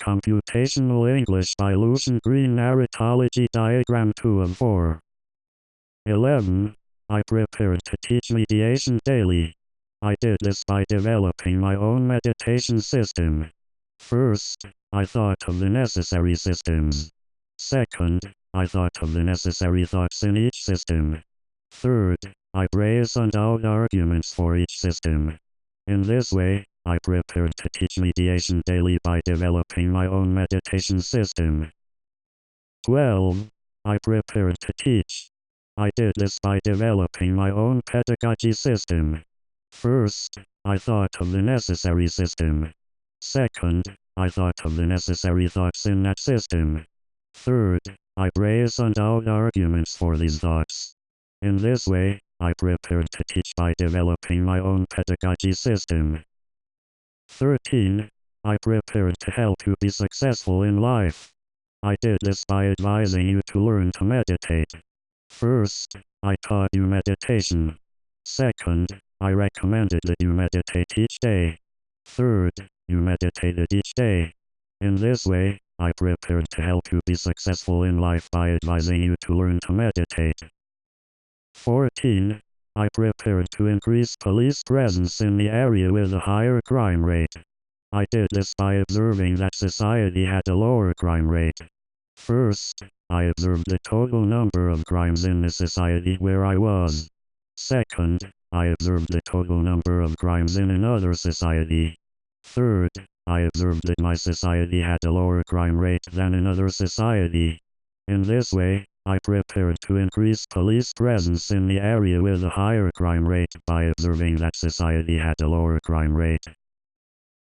Computational English by Lucian Green. Narratology Diagram 2 of 4. 11. I prepared to teach mediation daily. I did this by developing my own meditation system. First, I thought of the necessary systems. Second, I thought of the necessary thoughts in each system. Third, I reasoned out arguments for each system. In this way, I prepared to teach mediation daily by developing my own meditation system. 12. I prepared to teach. I did this by developing my own pedagogy system. First, I thought of the necessary system. Second, I thought of the necessary thoughts in that system. Third, I reasoned out arguments for these thoughts. In this way, I prepared to teach by developing my own pedagogy system. 13. I prepared to help you be successful in life. I did this by advising you to learn to meditate. First, I taught you meditation. Second, I recommended that you meditate each day. Third, you meditated each day. In this way, I prepared to help you be successful in life by advising you to learn to meditate. 14. I prepared to increase police presence in the area with a higher crime rate. I did this by observing that society had a lower crime rate. First, I observed the total number of crimes in the society where I was. Second, I observed the total number of crimes in another society. Third, I observed that my society had a lower crime rate than another society. In this way, I prepared to increase police presence in the area with a higher crime rate by observing that society had a lower crime rate.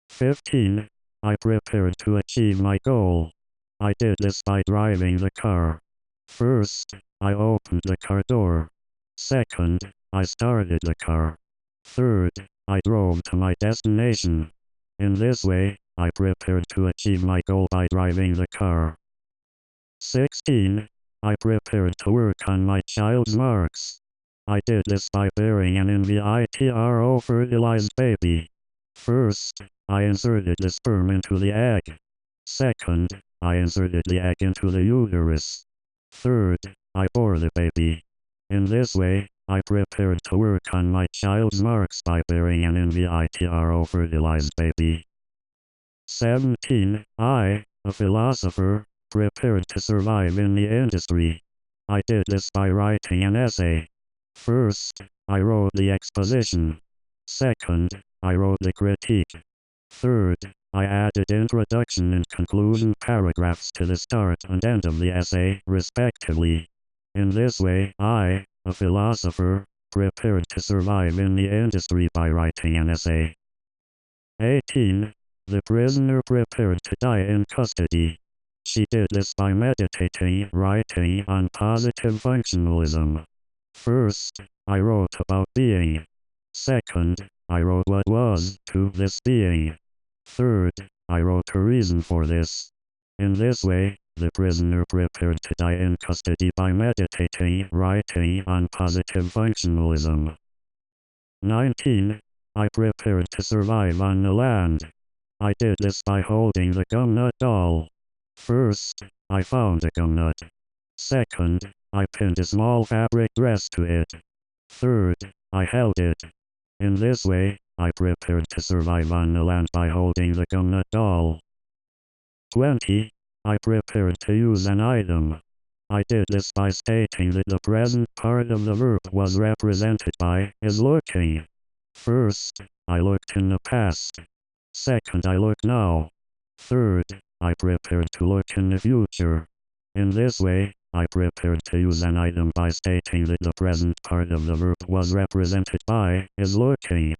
15. I prepared to achieve my goal. I did this by driving the car. First, I opened the car door. Second, I started the car. Third, I drove to my destination. In this way, I prepared to achieve my goal by driving the car. 16. I prepared to work on my child's marks. I did this by bearing an in vitro fertilized baby. First, I inserted the sperm into the egg. Second, I inserted the egg into the uterus. Third, I bore the baby. In this way, I prepared to work on my child's marks by bearing an in vitro fertilized baby. 17. I, a philosopher, prepared to survive in the industry. I did this by writing an essay. First, I wrote the exposition. Second, I wrote the critique. Third, I added introduction and conclusion paragraphs to the start and end of the essay, respectively. In this way, I, a philosopher, prepared to survive in the industry by writing an essay. 18. The prisoner prepared to die in custody. She did this by meditating, writing on positive functionalism. First, I wrote about being. Second, I wrote what was to this being. Third, I wrote a reason for this. In this way, the prisoner prepared to die in custody by meditating, writing on positive functionalism. 19. I prepared to survive on the land. I did this by holding the gumnut doll. First, I found a gumnut. Second, I pinned a small fabric dress to it. Third, I held it. In this way, I prepared to survive on the land by holding the gumnut doll. 20. I prepared to use an item. I did this by stating that the present part of the verb was represented by is looking. First, I looked in the past. Second, I look now. Third, I prepared to look in the future. In this way, I prepared to use an item by stating that the present part of the verb was represented by is looking.